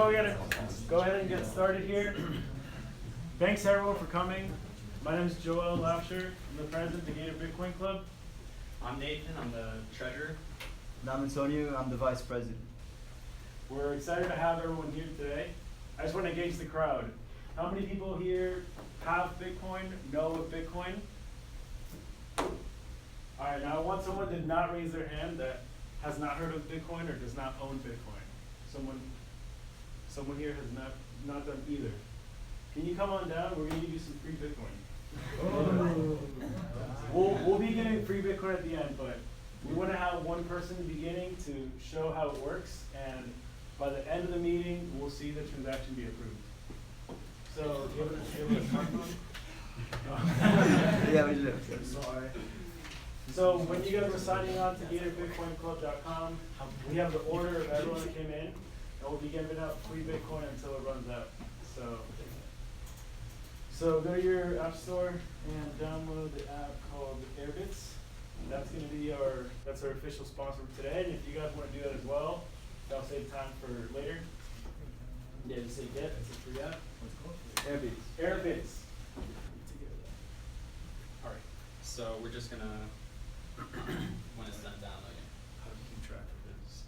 we're gonna go ahead and get started here. Thanks everyone for coming. My name is Joel Lauscher. I'm the president of the Gator Bitcoin Club. I'm Nathan, I'm the treasurer. And I'm Antonio, I'm the vice president. We're excited to have everyone here today. I just want to gauge the crowd. How many people here have Bitcoin, know of Bitcoin? All right, now I want someone to not raise their hand that has not heard of Bitcoin or does not own Bitcoin. Someone here has not done either. Can you come on down? We're gonna give you some free Bitcoin. We'll be giving free Bitcoin at the end, but we want to have one person in the beginning to show how it works, and by the end of the meeting, we'll see the transaction be approved. So, do you have a smartphone? Yeah, we do. Sorry. So when you guys were signing on to GatorBitcoinClub.com, we have the order of everyone that came in, and we'll be giving out free Bitcoin until it runs out. So go to your app store and download the app called Airbits. That's going to be our official sponsor for today. And if you guys want to do that as well, that'll save time for later. Yeah, just say get. It's a free app. What's it called? Airbits. Airbits. All right, so we're just gonna, when it's done downloading. How to keep track of this?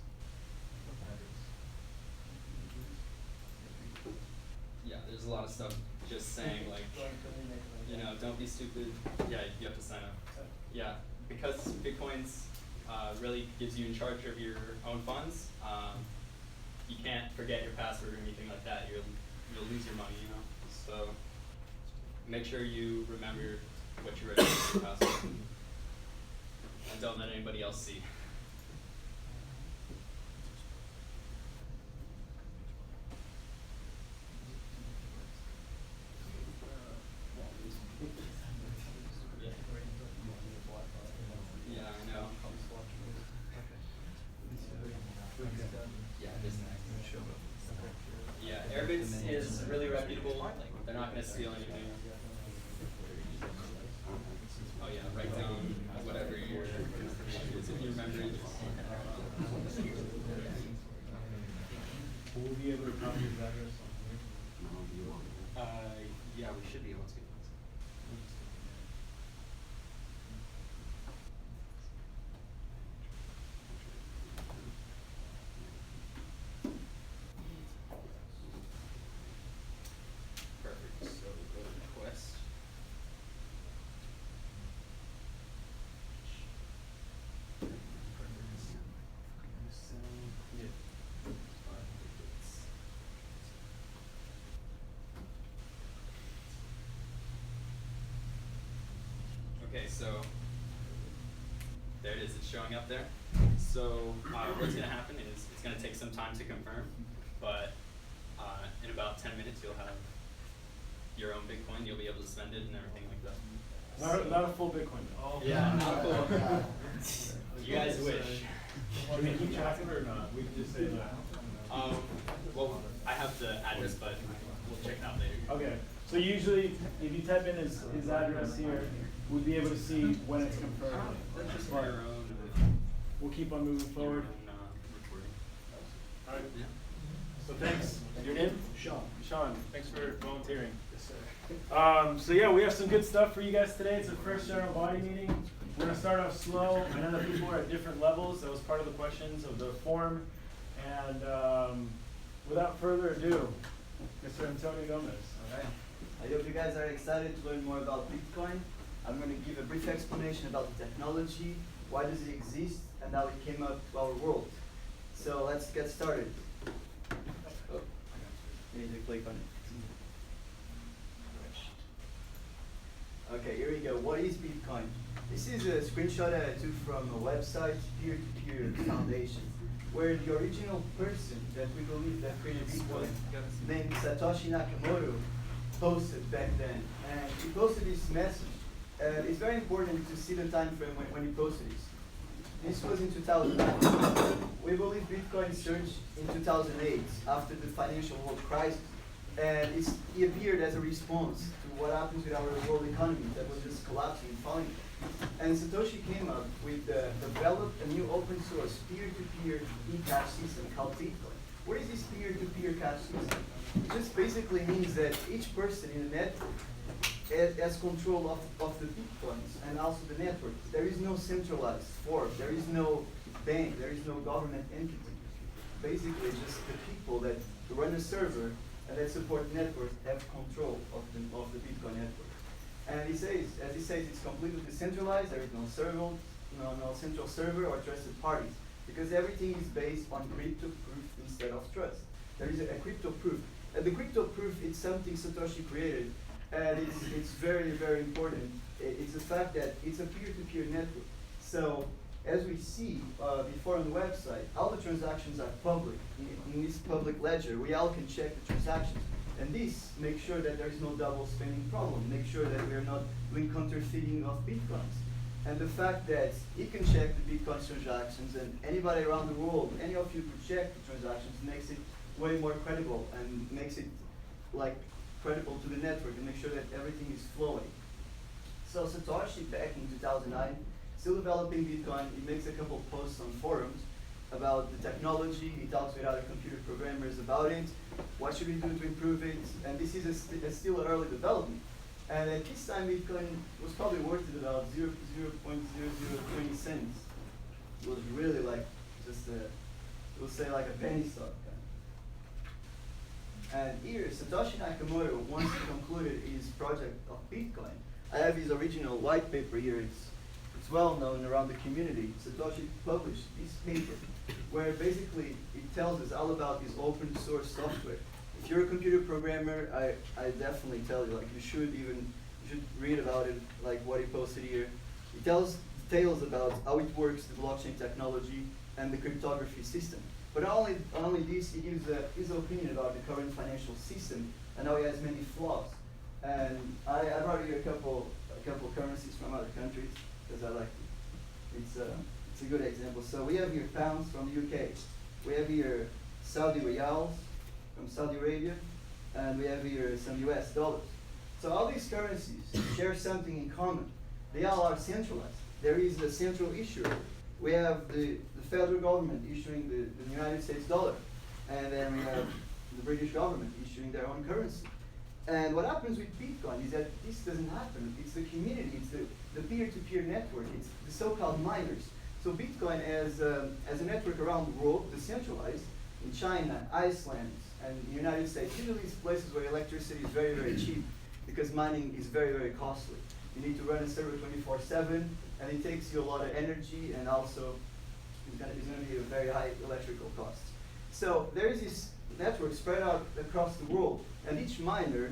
Yeah, there's a lot of stuff just saying like, don't be stupid. Yeah, you have to sign up. Yeah, because Bitcoin's really gives you in charge of your own funds. You can't forget your password or anything like that. You'll lose your money, So make sure you remember what you wrote in your password, and don't let anybody else see. Yeah, I know. Yeah, it is nice. Yeah, Airbits is really reputable. They're not going to steal anything. Oh yeah, write down whatever your if you remember it. Will we be able to copy his address? Yeah, we should be able to. Perfect. So go to request. Okay, so there it is, it's showing up there. So what's going to happen is it's going to take some time to confirm, but in about 10 minutes you'll have your own Bitcoin, you'll be able to spend it and everything like that. Not a full Bitcoin though. Yeah, not full. You guys wish. Should we keep track of it or not? We can just say that. Well, I have the address, but we'll check it out later. Okay, so usually if you type in his address here, we'll be able to see when it's confirmed. That's just for your own. We'll keep on moving forward. Recording. All right. Yeah. So thanks. Your name? Sean. Sean, thanks for volunteering. Yes, sir. So yeah, we have some good stuff for you guys today. It's the first general body meeting. We're gonna start off slow. I know that people are at different levels. That was part of the questions of the form. And without further ado, Mr. Antonio Gomez. All right. I hope you guys are excited to learn more about Bitcoin. I'm going to give a brief explanation about the technology, why does it exist, and how it came up to our world. So let's get started. Oh, you need to click on it. Okay, here we go. What is Bitcoin? This is a screenshot I took from a website, Peer-to-Peer Foundation, where the original person that we believe that created Bitcoin, named Satoshi Nakamoto, posted back then. And he posted this message. It's very important to see the time frame when he posted this. This was in 2009. We believe Bitcoin surged in 2008 after the financial world crisis. And it appeared as a response to what happens with our world economy that was just collapsing and falling. And Satoshi came up with developed a new open source peer-to-peer e-cash system called Bitcoin. What is this peer-to-peer cash system? It just basically means that each person in the network has control of the bitcoins and also the network. There is no centralized form. There is no bank. There is no government entity. Basically, just the people that run a server and that support networks have control of the Bitcoin network. And he says, as he says, it's completely decentralized. There is no central server or trusted parties, because everything is based on crypto proof instead of trust. There is a crypto proof. And the crypto proof is something Satoshi created, and it's very, very important. It's the fact that it's a peer-to-peer network. So as we see before on the website, all the transactions are public. In this public ledger, we all can check the transactions. And this makes sure that there is no double spending problem, make sure that we are not doing counterfeiting of Bitcoins. And the fact that you can check the Bitcoin transactions, and anybody around the world, any of you could check the transactions, makes it way more credible and makes it like credible to the network and make sure that everything is flowing. So Satoshi, back in 2009, still developing Bitcoin, he makes a couple of posts on forums about the technology. He talks with other computer programmers about it. What should we do to improve it? And this is still an early development. And at this time, Bitcoin was probably worth it about 0.0020 cents. It was really like just we'll say like a penny stock. And here, Satoshi Nakamoto, once he concluded his project of Bitcoin, I have his original white paper here. It's well known around the community. Satoshi published this paper where basically it tells us all about this open source software. If you're a computer programmer, I definitely tell you, like you should read about it, like what he posted here. It tells details about how it works, the blockchain technology, and the cryptography system. But not only this, he gives his opinion about the current financial system and how it has many flaws. And I brought here a couple currencies from other countries because I like it. It's a good example. So we have here pounds from the UK. We have here Saudi riyals from Saudi Arabia, and we have here some US dollars. So all these currencies share something in common. They all are centralized. There is a central issuer. We have the federal government issuing the United States dollar, and then we have the British government issuing their own currency. And what happens with Bitcoin is that this doesn't happen. It's the community, it's the peer-to-peer network, it's the so-called miners. So Bitcoin as a network around the world, decentralized, in China, Iceland, and the United States, usually these places where electricity is very, very cheap, because mining is very, very costly. You need to run a server 24/7, and it takes you a lot of energy, and also it's going to be a very high electrical cost. So there is this network spread out across the world, and each miner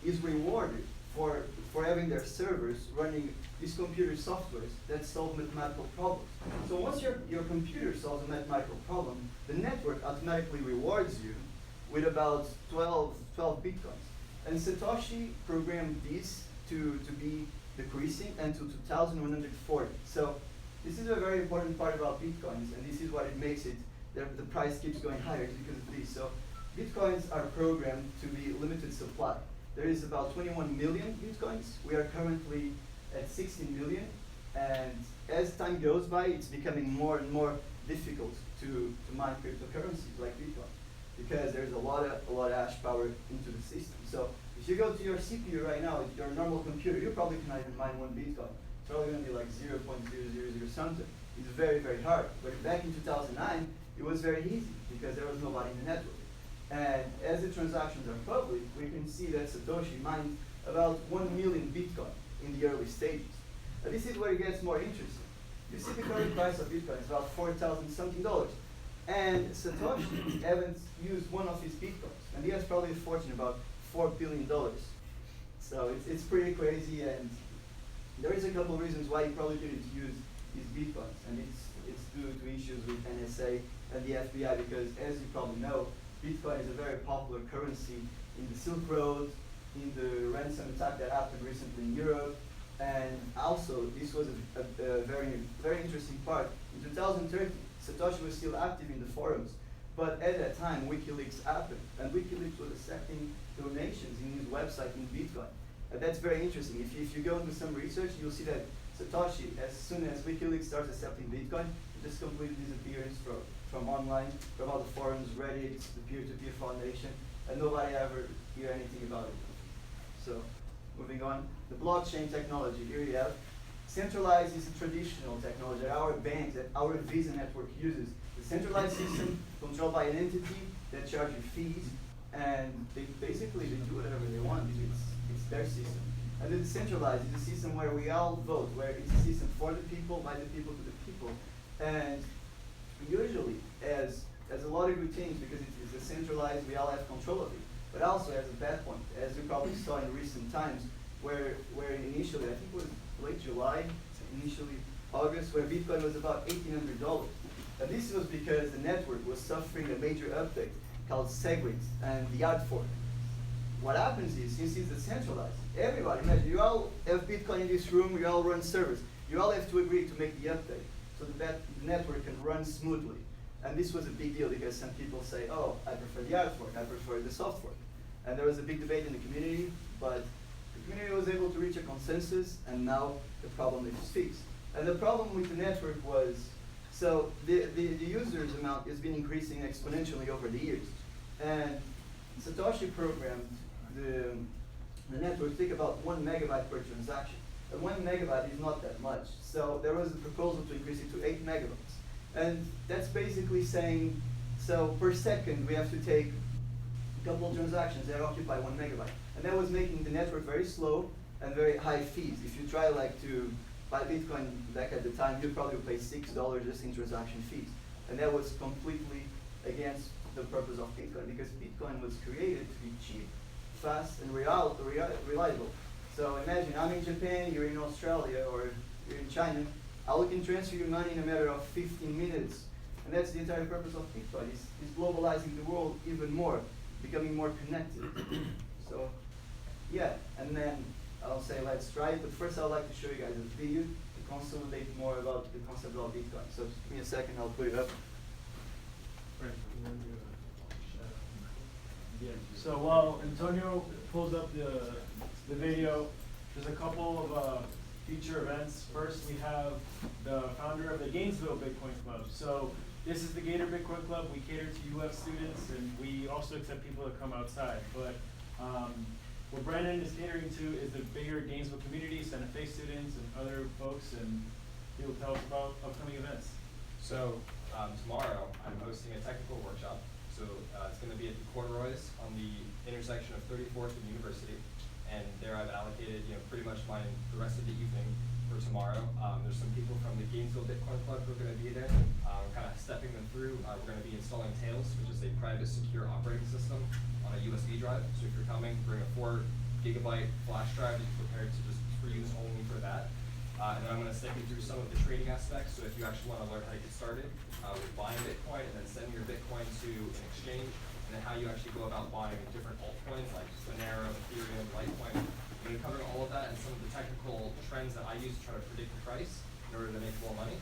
is rewarded for having their servers running these computer softwares that solve mathematical problems. So once your computer solves a mathematical problem, the network automatically rewards you with about 12 bitcoins. And Satoshi programmed this to be decreasing until 2140. So this is a very important part about bitcoins, and this is what it makes it. The price keeps going higher because of this. So bitcoins are programmed to be limited supply. There is about 21 million bitcoins. We are currently at 16 million, and as time goes by, it's becoming more and more difficult to mine cryptocurrencies like Bitcoin, because there's a lot of hash power into the system. So if you go to your CPU right now, with your normal computer, you probably cannot even mine 1 Bitcoin. It's probably going to be like 0.000 something. It's very, very hard. But back in 2009, it was very easy because there was nobody in the network. And as the transactions are public, we can see that Satoshi mined about 1 million Bitcoin in the early stages. And this is where it gets more interesting. You see the current price of Bitcoin is about $4,000 something. And Satoshi hasn't used one of his Bitcoins. And he has probably a fortune about $4 billion. So it's pretty crazy, and there is a couple of reasons why he probably didn't use his Bitcoins. And it's due to issues with NSA and the FBI, because as you probably know, Bitcoin is a very popular currency in the Silk Road, in the ransom attack that happened recently in Europe, and also this was a very, very interesting part. In 2013, Satoshi was still active in the forums, but at that time WikiLeaks happened, and WikiLeaks was accepting donations in his website in Bitcoin. And that's very interesting. If you go into some research, you'll see that Satoshi, as soon as WikiLeaks starts accepting Bitcoin, it just completely disappears from online, from all the forums, Reddit, the peer-to-peer foundation, and nobody ever hear anything about it. So, moving on, the blockchain technology. Here you have centralized is a traditional technology that our banks, that our Visa network uses. The centralized system controlled by an entity that charges fees, and they basically do whatever they want. It's their system. And the decentralized is a system where we all vote, where it's a system for the people, by the people, to the people. And usually, as a lot of good things, because it is decentralized, we all have control of it. But also has a bad point, as we probably saw in recent times, where initially, I think it was late July, initially August, where Bitcoin was about $1,800. And this was because the network was suffering a major update called Segwit and the hard fork. What happens is, since it's decentralized, everybody, imagine, you all have Bitcoin in this room, you all run servers. You all have to agree to make the update so that the network can run smoothly. And this was a big deal because some people say, oh, I prefer the hard fork, I prefer the soft fork. And there was a big debate in the community, but the community was able to reach a consensus, and now the problem is fixed. And the problem with the network was, so the users amount has been increasing exponentially over the years. And Satoshi programmed the network to take about 1 megabyte per transaction. And 1 megabyte is not that much. So there was a proposal to increase it to 8 megabytes. And that's basically saying, so per second we have to take a couple of transactions that occupy 1 megabyte. And that was making the network very slow and very high fees. If you try like to buy Bitcoin back at the time, you'd probably pay $6 just in transaction fees. And that was completely against the purpose of Bitcoin, because Bitcoin was created to be cheap, fast, and reliable. So imagine I'm in Japan, you're in Australia, or you're in China. I can transfer your money in a matter of 15 minutes. And that's the entire purpose of Bitcoin, is globalizing the world even more, becoming more connected. So, yeah, and then I'll say let's try it, but first I'd like to show you guys a video to consolidate more about the concept of Bitcoin. So just give me a second, I'll put it up. So while Antonio pulls up the video, there's a couple of future events. First, we have the founder of the Gainesville Bitcoin Club. So this is the Gator Bitcoin Club. We cater to UF students, and we also accept people that come outside. But what Brandon is catering to is the bigger Gainesville community, Santa Fe students and other folks, and he will tell us about upcoming events. So tomorrow I'm hosting a technical workshop. So it's going to be at the Corduroys on the intersection of 34th and University. And there I've allocated, pretty much the rest of the evening for tomorrow. There's some people from the Gainesville Bitcoin Club who are going to be there. We're kind of stepping them through. We're going to be installing Tails, which is a private secure operating system on a USB drive. So if you're coming, bring a 4 gigabyte flash drive that you're prepared to just for use only for that. And then I'm going to step you through some of the trading aspects. So if you actually want to learn how to get started with buying Bitcoin and then sending your Bitcoin to an exchange, and then how you actually go about buying different altcoins like Monero, Ethereum, Litecoin. I'm going to cover all of that and some of the technical trends that I use to try to predict the price in order to make more money.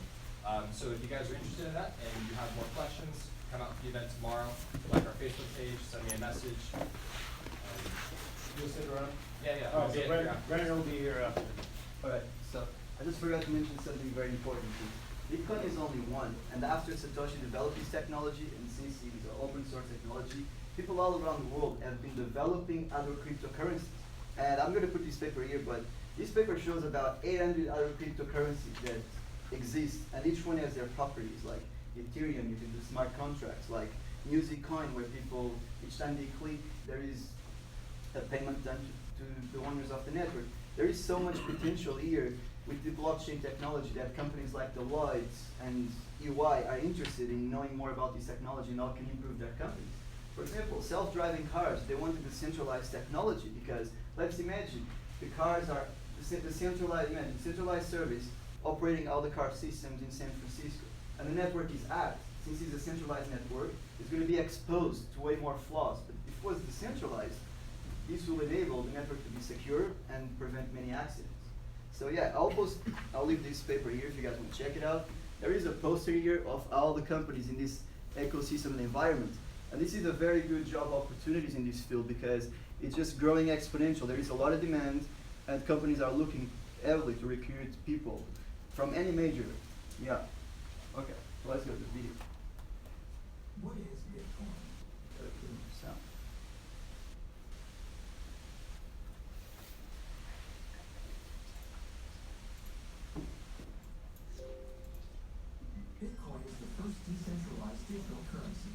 So if you guys are interested in that and you have more questions, come out to the event tomorrow, like our Facebook page, send me a message. You'll sit around? Yeah. Oh, so Brandon will be here after. All right, so I just forgot to mention something very important too. Bitcoin is only one, and after Satoshi developed this technology, and since it is an open source technology, people all around the world have been developing other cryptocurrencies. And I'm going to put this paper here, but this paper shows about 800 other cryptocurrencies that exist, and each one has their properties, like Ethereum, you can do smart contracts, like Music Coin, where people, each time they click, there is a payment done to the owners of the network. There is so much potential here with the blockchain technology that companies like Deloitte and EY are interested in knowing more about this technology and how it can improve their companies. For example, self-driving cars, they wanted a centralized technology because, let's imagine, the cars are the centralized service operating all the car systems in San Francisco. And the network is apt. Since it's a centralized network, it's going to be exposed to way more flaws. But if it was decentralized, this will enable the network to be secure and prevent many accidents. So yeah, I'll leave this paper here if you guys want to check it out. There is a poster here of all the companies in this ecosystem and environment. And this is a very good job opportunities in this field because it's just growing exponential. There is a lot of demand and companies are looking heavily to recruit people from any major. Yeah. Okay, let's go to the video. What is Bitcoin? Sound. Bitcoin is the first decentralized digital currency.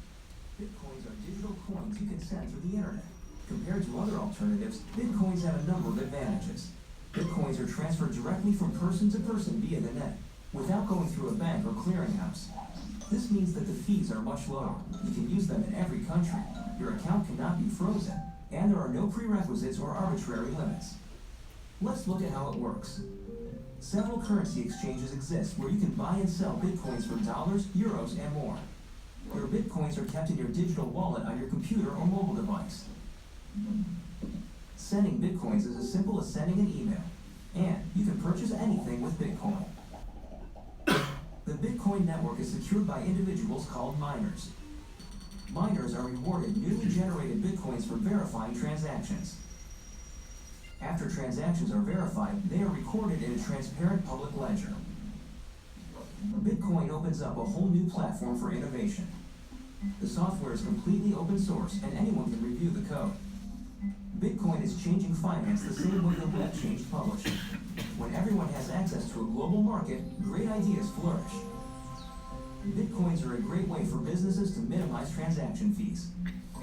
Bitcoins are digital coins you can send through the internet. Compared to other alternatives, Bitcoins have a number of advantages. Bitcoins are transferred directly from person to person via the net, without going through a bank or clearinghouse. This means that the fees are much lower. You can use them in every country. Your account cannot be frozen, and there are no prerequisites or arbitrary limits. Let's look at how it works. Several currency exchanges exist where you can buy and sell Bitcoins for dollars, euros, and more. Your Bitcoins are kept in your digital wallet on your computer or mobile device. Sending Bitcoins is as simple as sending an email, and you can purchase anything with Bitcoin. The Bitcoin network is secured by individuals called miners. Miners are rewarded newly generated Bitcoins for verifying transactions. After transactions are verified, they are recorded in a transparent public ledger. Bitcoin opens up a whole new platform for innovation. The software is completely open source and anyone can review the code. Bitcoin is changing finance the same way the web changed publishing. When everyone has access to a global market, great ideas flourish. Bitcoins are a great way for businesses to minimize transaction fees.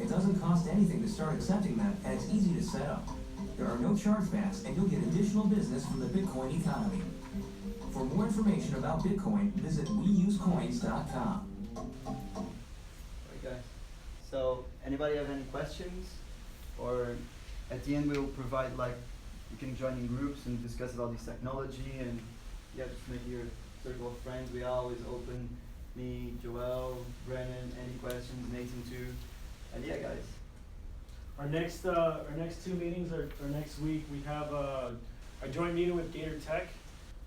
It doesn't cost anything to start accepting them, and it's easy to set up. There are no chargebacks, and you'll get additional business from the Bitcoin economy. For more information about Bitcoin, visit weusecoins.com. Alright guys, so anybody have any questions? Or at the end we'll provide like, you can join in groups and discuss about this technology and yeah, just make your circle of friends. We are always open, me, Joel, Brennan, any questions, Nathan too. And yeah guys. Our next two meetings are next week. We have a joint meeting with Gator Tech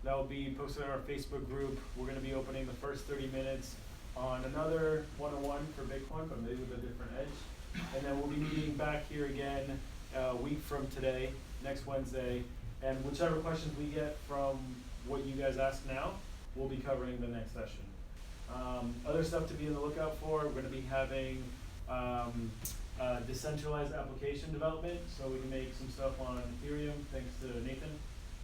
that will be posted on our Facebook group. We're going to be opening the first 30 minutes on another one-on-one for Bitcoin, but maybe with a different edge. And then we'll be meeting back here again a week from today, next Wednesday. And whichever questions we get from what you guys ask now, we'll be covering the next session. Other stuff to be on the lookout for, we're going to be having decentralized application development, so we can make some stuff on Ethereum, thanks to Nathan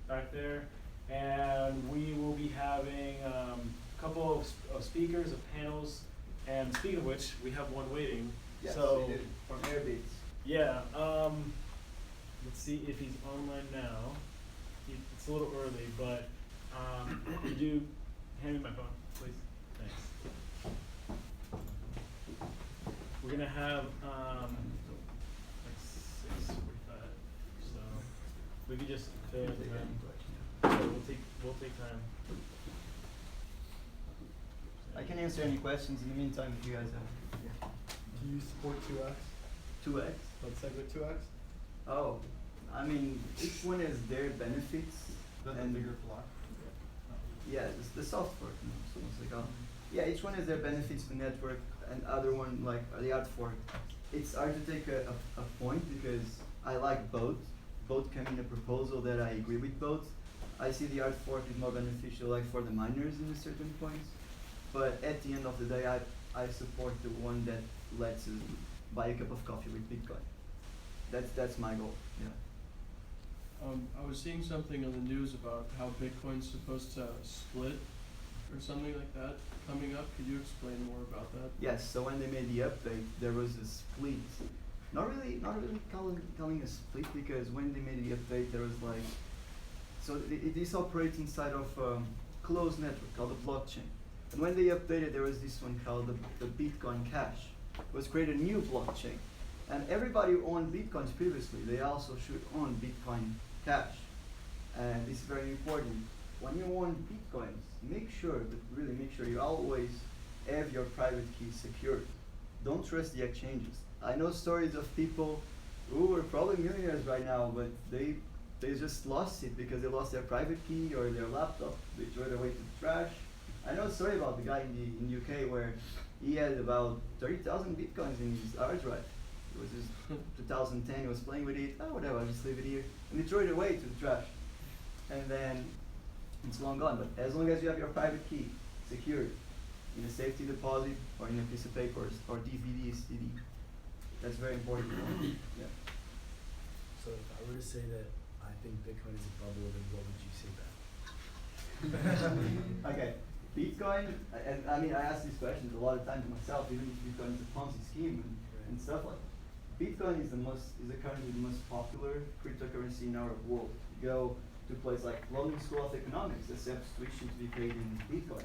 back there. And we will be having a couple of speakers, of panels, and speaking of which, we have one waiting. Yes, so, we do, from Airbeats. Yeah, let's see if he's online now. It's a little early, but could you hand me my phone, please? Thanks. We're gonna have like 6:45, so we could just take time. Yeah, we'll take time. I can answer any questions in the meantime if you guys have. Yeah. Do you support 2x? 2x? Let's say with 2x? Oh, I mean, each one has their benefits. That's a and bigger block? yeah, it's the software. It's almost like yeah, each one has their benefits, the network, and other one like the art fork. It's hard to take a point because I like both. Both come in a proposal that I agree with both. I see the art fork is more beneficial like for the miners in certain points. But at the end of the day, I support the one that lets you buy a cup of coffee with Bitcoin. That's my goal. Yeah. I was seeing something on the news about how Bitcoin's supposed to split or something like that coming up. Could you explain more about that? Yes. So when they made the update, there was a split. Not really calling a split because when they made the update, there was like, so it is operating inside of a closed network called the blockchain. And when they updated, there was this one called the Bitcoin Cash. It was created a new blockchain. And everybody who owned Bitcoins previously, they also should own Bitcoin Cash. And this is very important. When you own Bitcoins, really make sure you always have your private key secured. Don't trust the exchanges. I know stories of people who are probably millionaires right now, but they just lost it because they lost their private key or their laptop. They threw it away to the trash. I know a story about the guy in the UK where he had about 30,000 Bitcoins in his hard drive. It was just 2010, he was playing with it, whatever, I'll just leave it here. And he threw it away to the trash. and then it's long gone. But as long as you have your private key secured in a safety deposit or in a piece of paper or DVD, CD, that's very important. Yeah. So if I were to say that I think Bitcoin is a bubble, then what would you say back? Okay, Bitcoin, and I mean, I ask these questions a lot of times myself, even if Bitcoin is a Ponzi scheme and stuff like that. Bitcoin is currently the most popular cryptocurrency in our world. You go to a place like London School of Economics, accepts tuition to be paid in Bitcoin.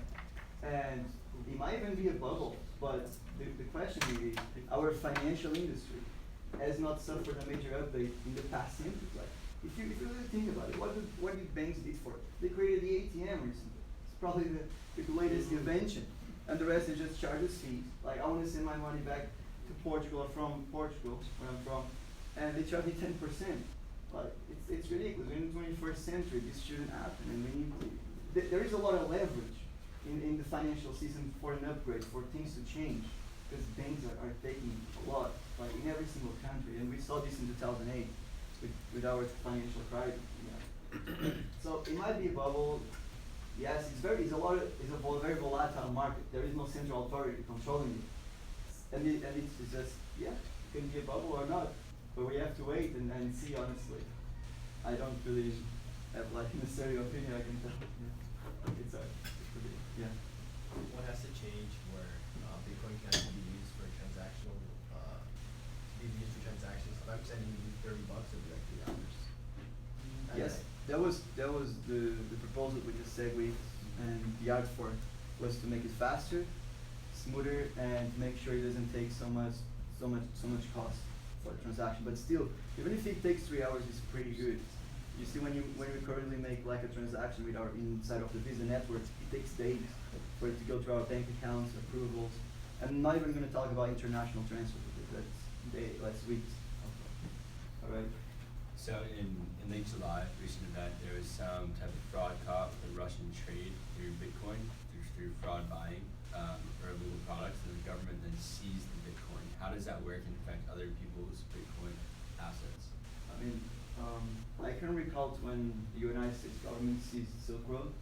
And it might even be a bubble, but the question is, our financial industry has not suffered a major update in the past centuries. Like, if you really think about it, what did banks did for it? They created the ATM recently. It's probably the latest invention. And the rest is just charges fees. Like, I want to send my money back to Portugal or from Portugal, where I'm from, and they charge me 10%. Like, it's ridiculous. We're in the 21st century. This shouldn't happen. And we need to, there is a lot of leverage in the financial system for an upgrade, for things to change, because banks are taking a lot, like in every single country, and we saw this in 2008 with our financial crisis. Yeah. So it might be a bubble. Yes, it's a very volatile market. There is no central authority controlling it, and it's just, yeah, it can be a bubble or not, but we have to wait and see. Honestly, I don't really have like a necessary opinion. I can tell. Yeah. It's yeah. What has to change where Bitcoin can actually be used for transactional, transactions? If I'm sending you $30, it'll be like $3. Yes, that was the proposal with the SegWit and the art for it, was to make it faster, smoother, and make sure it doesn't take so much cost for the transaction. But still, even if it takes 3 hours, it's pretty good. You see, when we currently make like a transaction with our inside of the Visa network, it takes days for it to go through our bank accounts, approvals. I'm not even going to talk about international transfer because that's weeks. All right. So in late July, recent event, there was some type of fraud caught with the Russian trade through Bitcoin, through fraud buying or illegal products, and the government then seized the Bitcoin. How does that work and affect other people's Bitcoin assets? I mean, I can recall when the United States government seized Silk Road,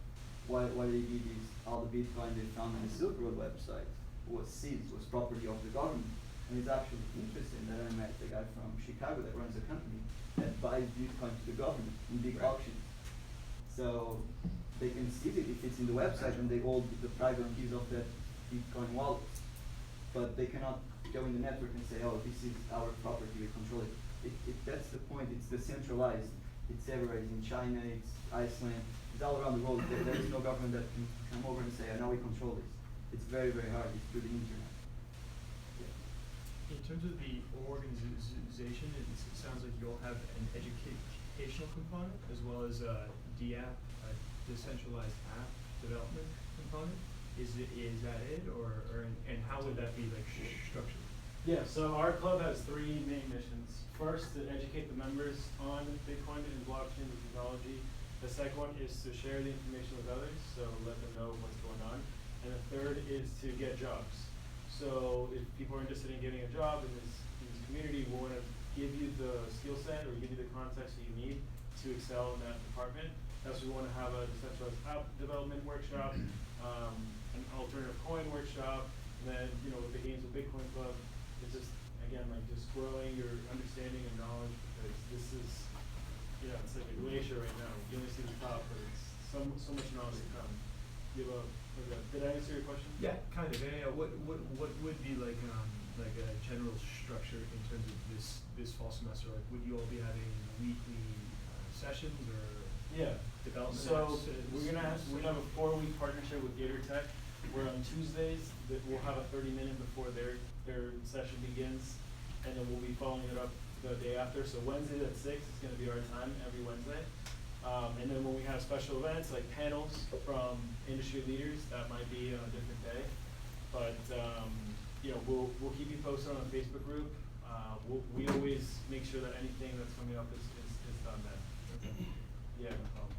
why they did is all the Bitcoin they found on the Silk Road website was seized, was property of the government. And it's actually interesting that I met the guy from Chicago that runs a company that buys Bitcoin to the government in big auctions. So they can seize it if it's in the website and they hold the private keys of that Bitcoin wallet. But they cannot go in the network and say, oh, this is our property, we control it. That's the point, it's decentralized. It's everywhere, it's in China, it's Iceland, it's all around the world. There is no government that can come over and say, oh, now we control this. It's very, very hard, it's through the internet. In terms of the organization, it sounds like you'll have an educational component as well as a DApp, a decentralized app development component. Is that it, and how would that be like structured? Yeah, so our club has 3 main missions. First, to educate the members on Bitcoin and blockchain technology. The second one is to share the information with others, so let them know what's going on. And the third is to get jobs. So if people are interested in getting a job in this community, we want to give you the skill set or give you the context that you need to excel in that department. That's why we want to have a decentralized app development workshop, an alternative coin workshop, and then with the Games of Bitcoin Club, it's just again like just growing your understanding and knowledge, because this is it's like a glacier right now. You only see the top, but it's so much knowledge to come. You have did I answer your question? Yeah, kind of. Yeah. What would be like a general structure in terms of this fall semester? Like, would you all be having weekly sessions or development? So we're gonna have a 4-week partnership with Gator Tech, where on Tuesdays we'll have a 30-minute before their session begins, and then we'll be following it up the day after. So Wednesday at 6 is gonna be our time every Wednesday. And then when we have special events like panels from industry leaders, that might be on a different day. But we'll keep you posted on the Facebook group. We always make sure that anything that's coming up is done then. Okay. Yeah, no problem.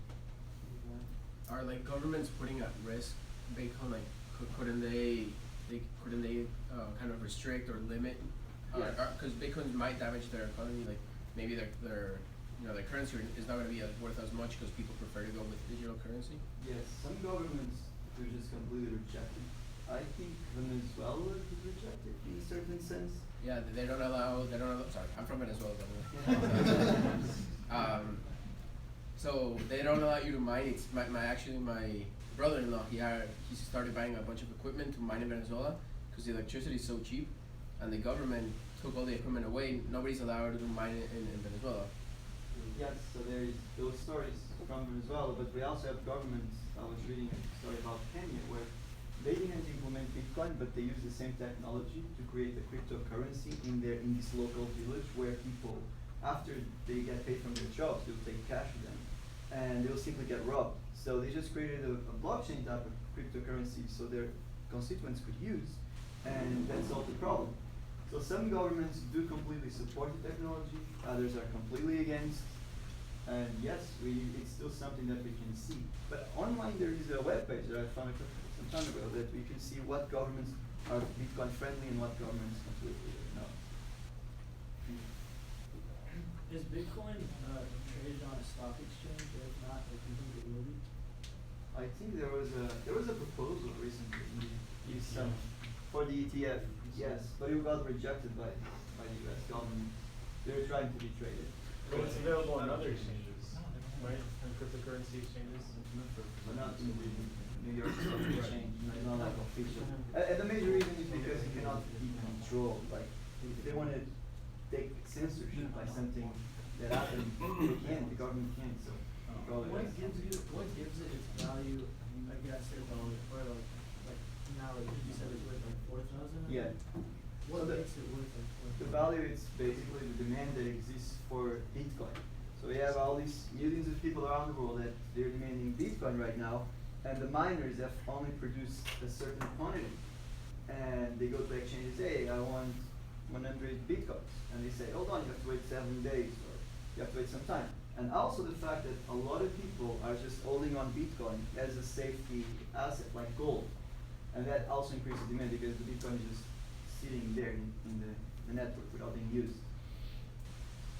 Are like governments putting at risk Bitcoin? Like couldn't they kind of restrict or limit? Yes. Because Bitcoin might damage their economy. Like maybe their you know, the currency is not going to be worth as much because people prefer to go with digital currency? Yes, some governments do just completely reject it. I think Venezuela did reject it in a certain sense. Yeah, they don't allow, sorry, I'm from Venezuela, by the way. So they don't allow you to mine. It's my brother-in-law, he started buying a bunch of equipment to mine in Venezuela because the electricity is so cheap, and the government took all the equipment away. Nobody's allowed to mine it in Venezuela. Yes, so there is those stories from Venezuela, but we also have governments. I was reading a story about Kenya where they didn't implement Bitcoin, but they use the same technology to create a cryptocurrency in this local village where people, after they get paid from their jobs, they'll take cash with them, and they'll simply get robbed. So they just created a blockchain type of cryptocurrency so their constituents could use, and that solved the problem. So some governments do completely support the technology, others are completely against. And yes, it's still something that we can see. But online there is a web page that I found some time ago that we can see what governments are Bitcoin friendly and what governments completely are not. Is Bitcoin traded on a stock exchange, or if not, like, do you think it will be? I think there was a proposal recently for the ETF, yes, but it got rejected by the US government. They were trying to be traded. But it's available on other exchanges, right? And cryptocurrency exchanges. But not in the New York Stock Exchange, not like official. And the major reason is because it cannot be controlled. Like, if they want to take censorship by something that happened, they can't, the government can't, so. What gives it its value against their dollar, or like now, like you said it's worth like 4,000? Yeah. What So makes it worth like 4,000? the value is basically the demand that exists for Bitcoin. So we have all these millions of people around the world that they're demanding Bitcoin right now, and the miners have only produced a certain quantity. And they go to exchanges, hey, I want 100 Bitcoins. And they say, hold on, you have to wait 7 days, or you have to wait some time. And also the fact that a lot of people are just holding on Bitcoin as a safety asset, like gold. And that also increases demand because the Bitcoin is just sitting there in the network without being used.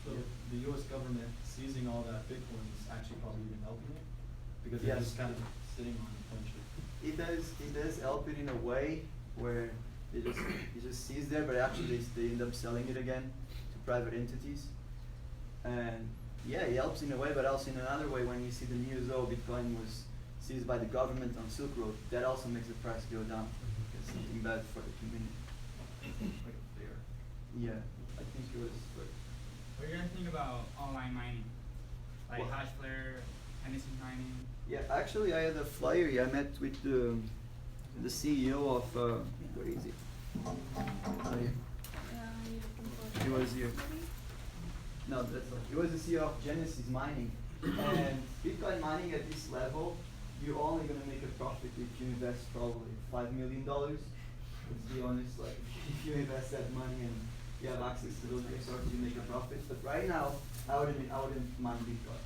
So the US government seizing all that Bitcoin is actually probably even helping it? Because they're Yes. just kind of sitting on a bunch of. It does help it in a way where it just sits there, but actually they end up selling it again to private entities. And yeah, it helps in a way, but also in another way when you see the news, oh, Bitcoin was seized by the government on Silk Road, that also makes the price go down. It's something bad for the community. Like there. Yeah, I think it was for. What do you guys think about online mining? Like What? Hashflare, Hennessy mining? Yeah, actually I had a flyer here. I met with the CEO of, where is he? He was here. No, that's not. He was the CEO of Genesis Mining. And Bitcoin mining at this level, you're only gonna make a profit if you invest probably $5 million. Let's be honest, like if you invest that money and you have access to those resources, you make a profit. But right now, I wouldn't mine Bitcoin.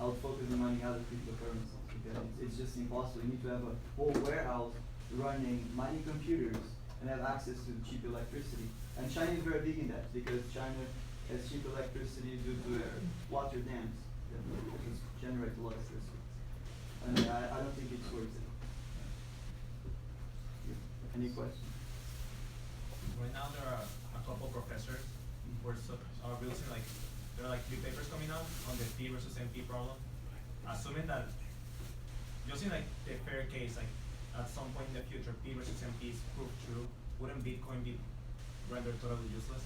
I would focus on mining other cryptocurrencies because it's just impossible. You need to have a whole warehouse running mining computers and have access to cheap electricity. And China is very big in that because China has cheap electricity due to their water dams that just generate a lot of electricity. And I don't think it's worth it. Yeah. Any questions? Right now there are a couple professors who are releasing there are three papers coming out on the P versus NP problem, assuming that just in the fair case, at some point in the future P versus NP is proved true, wouldn't Bitcoin be rendered totally useless?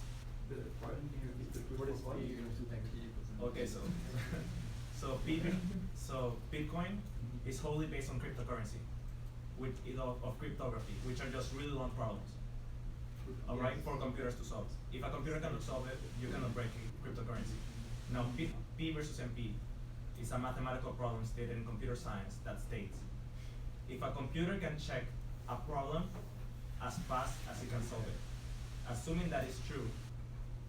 Pardon me, what is P? Okay, so so Bitcoin is wholly based on cryptocurrency, of cryptography, which are just really long problems. Alright, for computers to solve. If a computer cannot solve it, you cannot break cryptocurrency. Now, P versus NP is a mathematical problem stated in computer science that states if a computer can check a problem as fast as it can solve it, assuming that is true,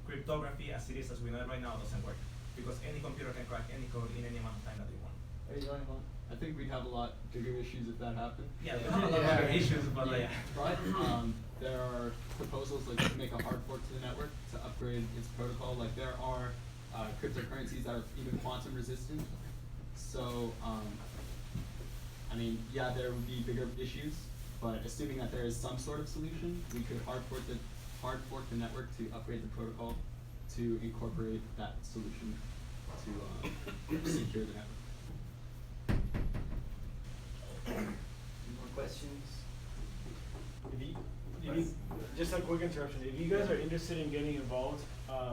cryptography as it is as we know it right now doesn't work because any computer can crack any code in any amount of time that they want. Are you talking about? I think we'd have a lot bigger issues if that happened. Yeah, there are a lot of bigger issues, but But there are proposals to make a hard fork to the network to upgrade its protocol. Like there are cryptocurrencies that are even quantum resistant. So, I mean, yeah, there would be bigger issues, but assuming that there is some sort of solution, we could hard fork the network to upgrade the protocol to incorporate that solution to secure the network. Any more questions? Just a quick interruption. If you guys are interested in getting involved,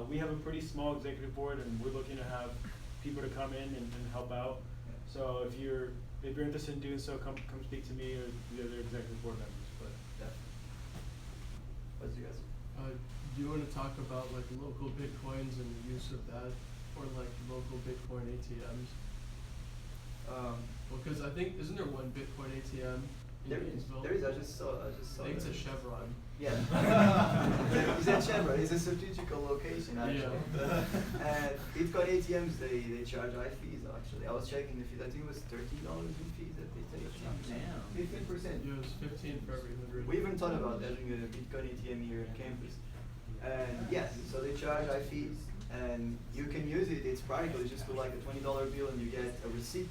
we have a pretty small executive board, and we're looking to have people to come in and help out. So if you're interested in doing so, come speak to me or the other executive board members. But What's you guys? Do you want to talk about like local Bitcoins and the use of that, or like local Bitcoin ATMs? Well, because I think, isn't there one Bitcoin ATM in Gainesville? There is. I just saw. I think it's a Chevron. Yeah. It's a Chevron. It's a strategical location actually. Yeah. And Bitcoin ATMs, they charge high fees actually. I was checking the fees. I think it was $30 in fees that they take. Damn. 15%. Yeah, it was 15 for every 100. We even thought about having a Bitcoin ATM here on campus. And yes, so they charge high fees, and you can use it. It's practical. You just put like a $20 bill, and you get a receipt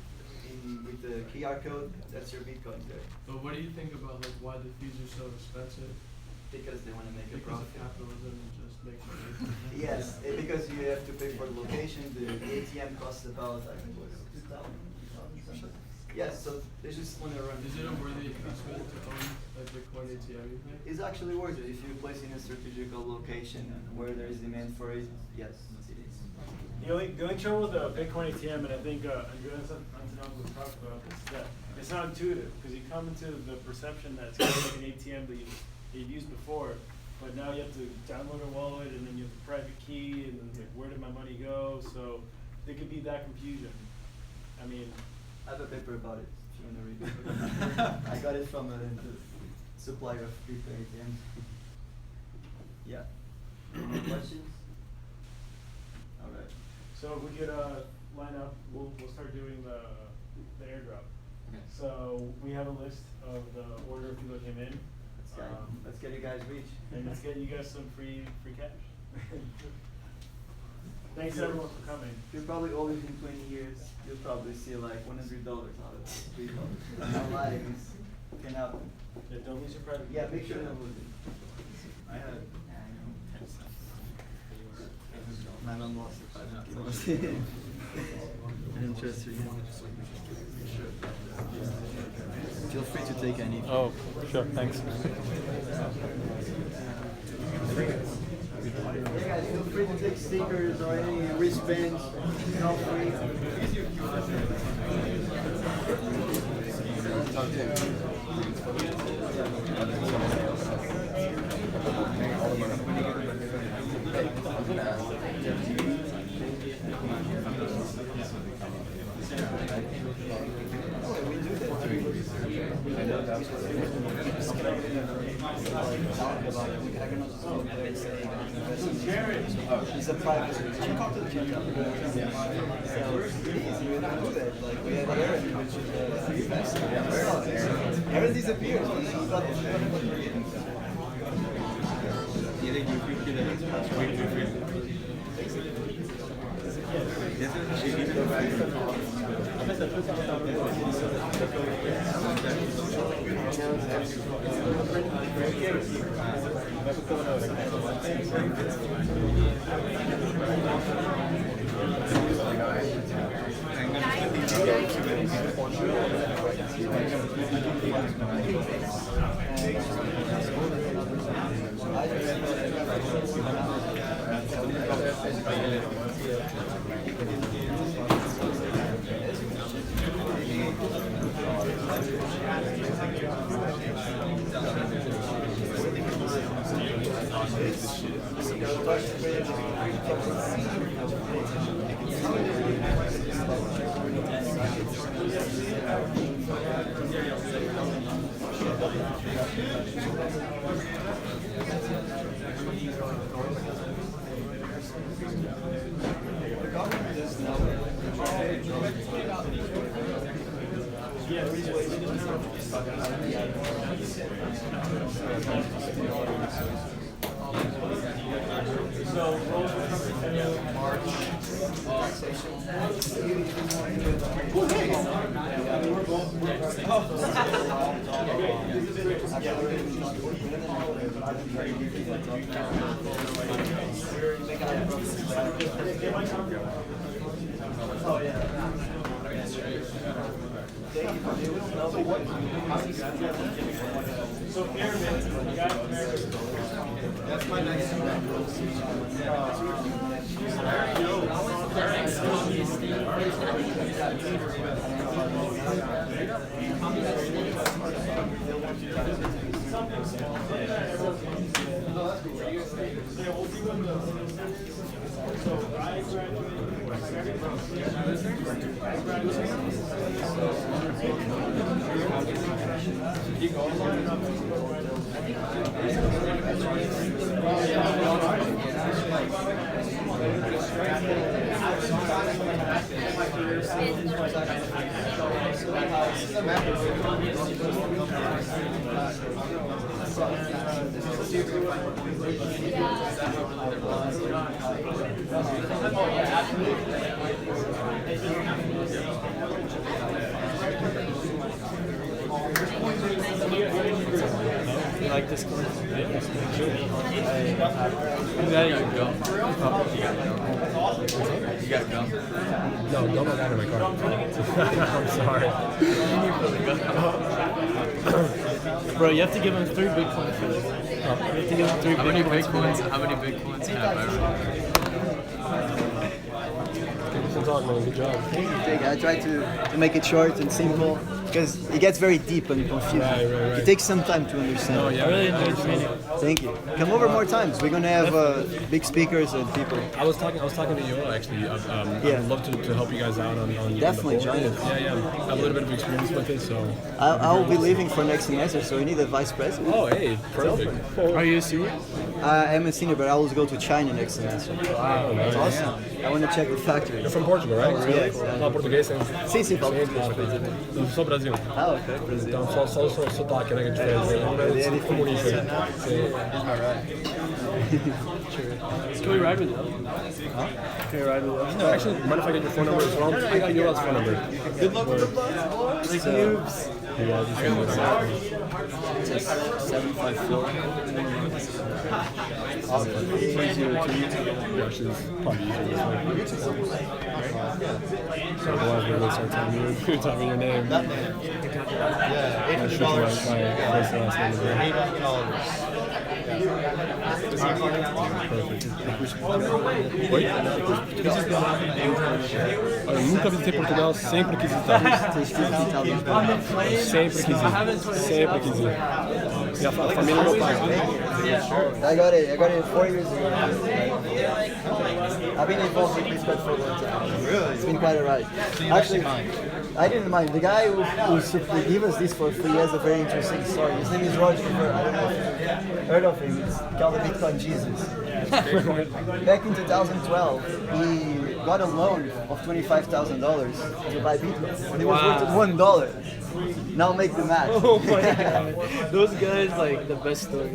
with the QR code. That's your Bitcoin there. But what do you think about like why the fees are so expensive? Because they want to make a Because profit. of capitalism and just make money. Yes, because you have to pay for the location. The ATM costs about, I think it was 2,000 something. Yes, so they just want to run. Is it a worthy investment to own a Bitcoin ATM, you think? It's actually worth it if you place in a strategical location where there is demand for it. Yes, it is. the only trouble with the Bitcoin ATM, and I think Andreas Antonopoulos talked about this, is that it's not intuitive, because you come into the perception that it's kind of like an ATM that you've used before, but now you have to download a wallet, and then you have the private key, and then like, where did my money go? So there could be that confusion. I mean, I have a paper about it if you want to read it. I got it from a supplier of Bitcoin ATMs. Yeah. Any more questions? All right. so if we could line up, we'll start doing the airdrop. Okay. So we have a list of the order of people that came in. Let's get you guys rich. And let's get you guys some free cash. Thanks everyone for coming. You'll probably owe it in 20 years. You'll probably see like $100 out of it. $3. I'm lying. It can happen. Yeah, don't lose your private. Yeah, make sure don't lose it. I had. My mom lost it. I didn't trust her. Feel free to take any. Oh, sure, thanks. Yeah, guys, feel free to take stickers or any wristbands. It's all free. I know that's what it He's a private. Can you talk to the kid? So please, you don't do that. Like we had Aaron, which is Aaron disappears. So, March conversation. So Airman, you got American. That's my next You like this one? Yeah, sure. I'm glad you go. You got gum? No, don't let that in my car. I'm sorry. Bro, you have to give him 3 Bitcoin for this. You have to give him 3 How many Bitcoins. How many Bitcoins have I already? Good talk, man. Good job. Thank you. I try to make it short and simple because it gets very deep and confusing. Right. It takes some time to understand. Oh, yeah. I really enjoyed the meeting. Thank you. Come over more times. We're gonna have big speakers and people. I was talking to you actually. Yeah. I'd love to help you guys out on Definitely the join us. Yeah. I have a little bit of experience with it, so. I'll be leaving for next semester, so we need a vice president. Oh, hey, perfect. Are you a senior? I'm a senior, but I will go to China next semester. Wow, nice. Awesome. I want to check the factory. You're from Portugal, right? Yes. Não, português, hein? Sim, falo Sim, português. Eu sou Brasil. Ah, ok, Brasil. Então só o sotaque, né, que é diferente. É comunista. Sim. Can we ride with them? Huh? Can we ride with them? No, actually, mind if I get your phone number as well? I got your phone number. Good luck with the bus. Like noobs. Yeah, just 754. Awesome. 302. Actually, it's probably easier this way. So otherwise, we're going to start telling me your name. That name. Yeah, $800. First and last name is there. Olha, nunca visitei Portugal, sempre quis visitar. Sempre quis ir. Sempre quis ir. E a família do meu pai. I got it 4 years ago. I've been involved with this for a long time. Really? It's been quite a ride. Actually, I didn't mind. The guy who gave us this for free has a very interesting story. His name is Roger. I don't know if you've heard of him. It's called the Bitcoin Jesus. Back in 2012, he got a loan of $25,000 to buy Bitcoin. And it was worth $1. Now make the math. Oh my god. Those guys, like, the best stories.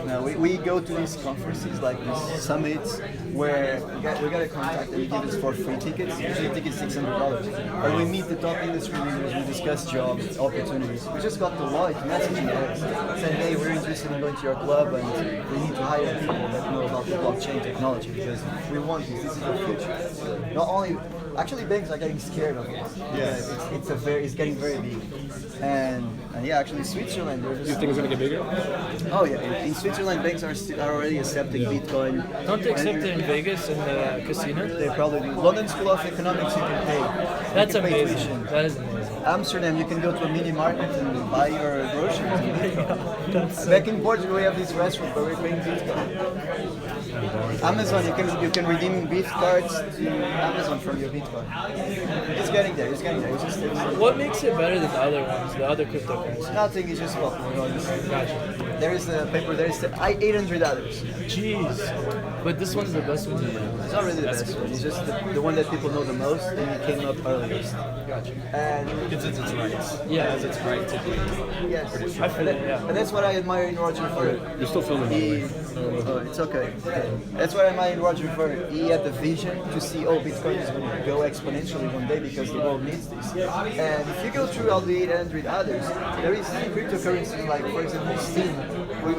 No, we go to these conferences, like these summits, where we got a contact and he gives us for free tickets. Usually tickets $600. And we meet the top industry leaders, we discuss jobs, opportunities. We just got the Lloyd messaging us, saying, hey, we're interested in going to your club and we need to hire people that know about the blockchain technology because we want this. This is the future. Not only, actually banks are getting scared of it. Yes. It's getting very big. And yeah, actually Switzerland. You think it's gonna get bigger? Oh yeah, in Switzerland banks are already accepting Bitcoin. Don't they accept it in Vegas in the casino? They probably do. London School of Economics you can pay. That's You can pay amazing. tuition. That is amazing. Amsterdam you can go to a mini market and buy your groceries in Bitcoin. Back in Portugal we have this restaurant where we're paying Bitcoin. Amazon you can redeem gift cards to Amazon from your Bitcoin. It's getting there. It's just What makes it better than the other ones, the other cryptocurrencies? nothing. It's just well, Gotcha. there is a paper. There is $800. Jeez. But this one's the best one. It's not really the best one. It's just the one that people know the most, and it came up earliest. Gotcha. And Because it's its rights. Yeah. It has its right to be. yes, I feel it, yeah. and that's what I admire in Roger Ver. You're still filming, by the way. It's okay. That's what I admire in Roger Ver. He had the vision to see, Bitcoin is going to go exponentially one day because the world needs this. And if you go through all the 800 others, there is cryptocurrencies like, for example, Steam,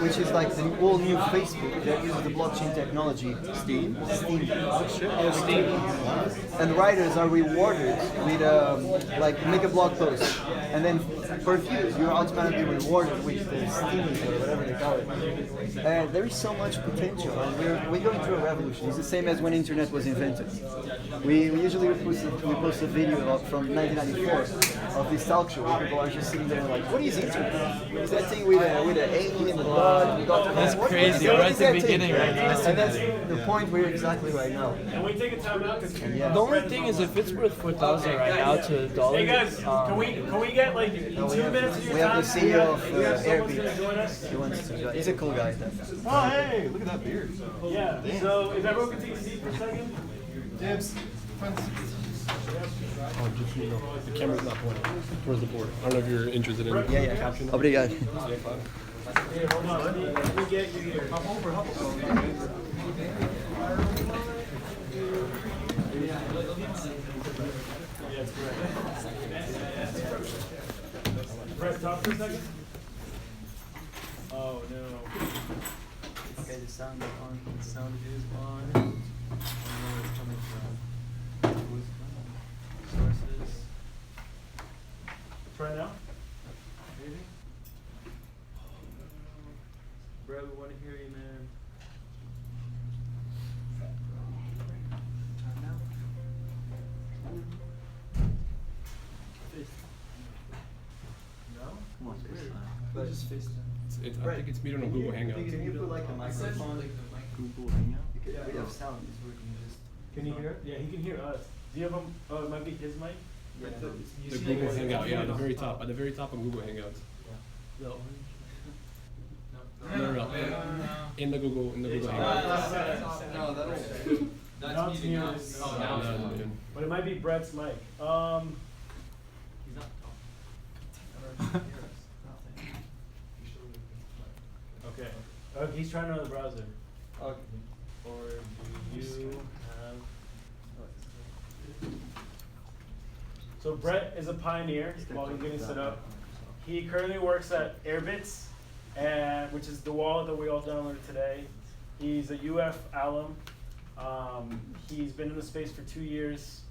which is like the whole new Facebook that uses the blockchain technology. Steam. And writers are rewarded with like make a blog post, and then per views you're automatically rewarded with the Steam or whatever they call it. And there is so much potential, and we're going through a revolution. It's the same as when internet was invented. We usually post a video from 1994 of this talk show where people are just sitting there like, what is internet? Is that thing with an A in the dot? That's crazy. We're at the beginning right now. And that's the point we're exactly right now. Can we take a time out? The only thing is, if it's worth 4,000 right now to $1, Hey guys, can we get like 2 minutes of your We have time? the CEO of Someone's gonna join Airbnb. us. He wants to join. He's a cool guy. Oh, hey, look at that beard. Yeah. So if everyone could take a seat for a second. Dibs. Oh, just so you know, the camera's not pointing towards the board. I don't know if you're interested in caption. Obrigado. Here, hold on. Let me get you here. Hop over. Yeah, it's correct. Press stop for a second. Oh no. Okay, the sound is on. The sound is on. I don't know where it's coming from. Sources. Try now. Maybe. Bro, we want to hear you, man. No? Come on, FaceTime. Just FaceTime. I think it's metered on Google Hangouts. Can you put like a microphone? Google Hangout? We have sound. It's working. Just. Can you hear it? Yeah, he can hear us. Do you have him? Oh, it might be his mic. Yeah. The Google Hangout, yeah, at the very top of Google Hangouts. The orange. No. In the Google Hangouts. No, Now it's muted. But it might be Brett's mic. He's not talking. Okay. He's trying to know the browser. Okay. Or do you have? So Brett is a pioneer while he's getting set up. He currently works at Airbits, which is the wallet that we all downloaded today. He's a UF alum. He's been in the space for 2 years,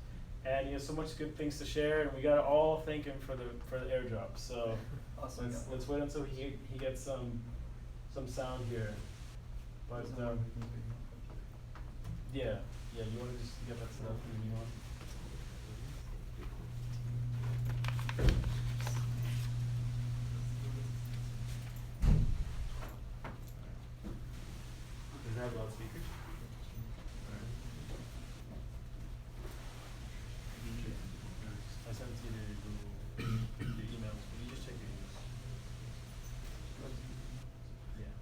and he has so much good things to share. And we gotta all thank him for the airdrop. So Awesome. let's wait until he gets some sound here. But yeah, you want to just get that stuff moving on? Does it have loudspeakers? I sent it to you to Google, your emails. Will you just check your emails? Yeah.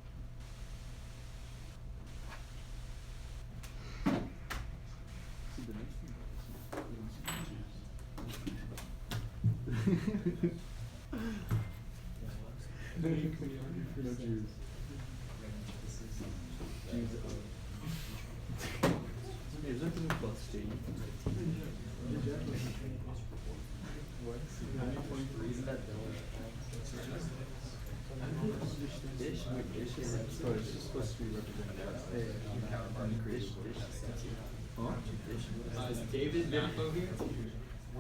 Is David info here?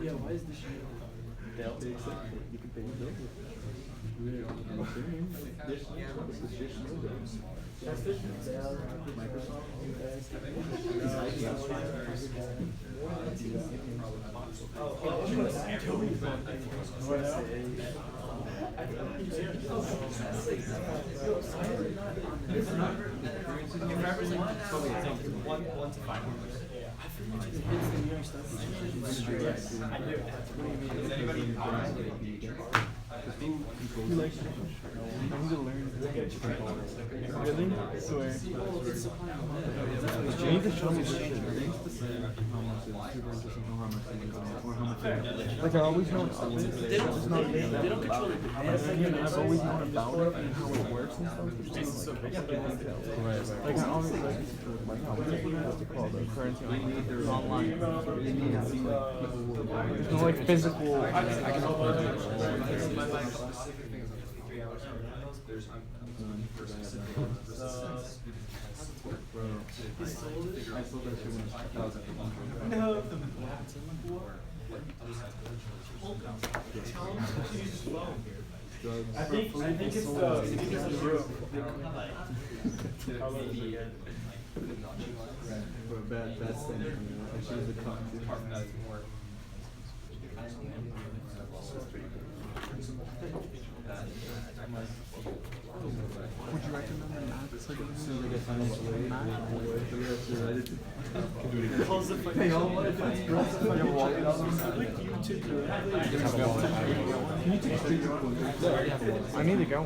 Yeah, why is the shit? You can pay your bill. One to 5. Who likes to learn? We'll get you trained. Really? Swear. You need to show me this shit. They used to say how much is super interesting, how much it is, or how much it is. Like I always know it's they don't control it. I've always known about it and how it works and stuff. It's so basic details. Right. Like I always like what's it called? The currency online. They need to see like people. There's no like physical. I can upload it. There's for specific I sold that shit when I was at the bunker. No. I think it's the room. For a bad thing, and she was a cunt too. Would you recommend the math? It's like a close the fucking hey, all what if it's girls that fucking walk it out like YouTube can you take a picture? I need to go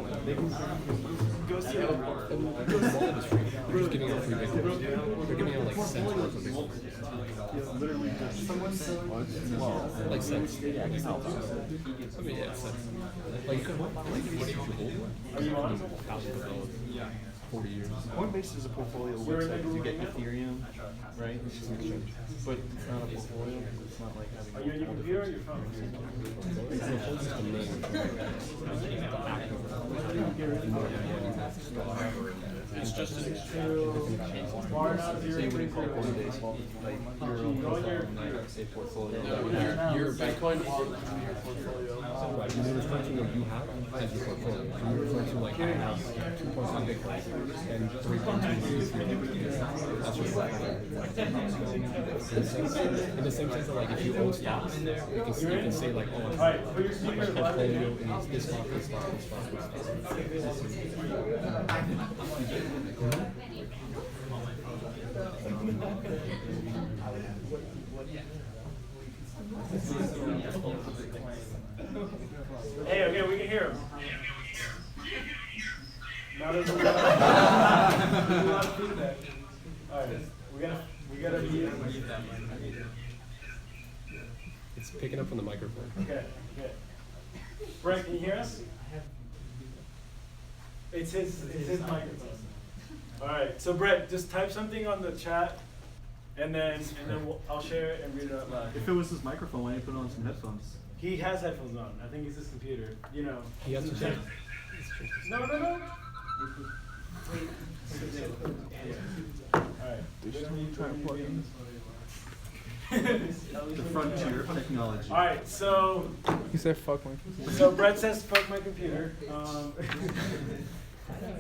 go see it. We're just giving out free Bitcoin. They're giving out like cents worth of Bitcoin. Literally just someone's selling Like cents. I mean, yeah, cents. Like you can hold like what do you hold? Are you on? Thousands of dollars. Yeah. 40 years. Coinbase is a portfolio website. You get Ethereum, right? Which is an exchange. But it's not a portfolio because it's not like having. Are you on your computer or your phone? It's just a name. It's just an exchange. So you wouldn't call Coinbase like a portfolio. Your Bitcoin wallet is your portfolio. When you refer to what you have as your portfolio, when you refer to like I have 2.1 Bitcoin and 3.2 that's your portfolio. In the same sense that like if you own stocks, you can say like, oh, my portfolio is this stock, this stock, this stock, this stock. Hey, okay, we can hear him. Now there's a lot of feedback. Alright, we gotta mute. It's picking up from the microphone. Okay, good. Brett, can you hear us? It's his microphone. Alright, so Brett, just type something on the chat and then I'll share it and read it out loud. If it was his microphone, why didn't you put on some headphones? He has headphones on. I think it's his computer. You know. He has to check. No. Alright. The frontier of technology. Alright, so He said fuck my computer. So Brett says fuck my computer.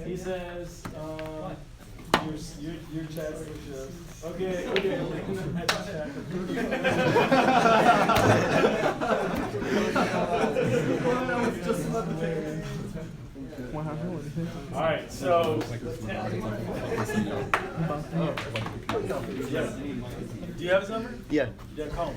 He says your chat shows. Okay. What happened? Alright, so do you have his number? Yeah. Yeah, call him.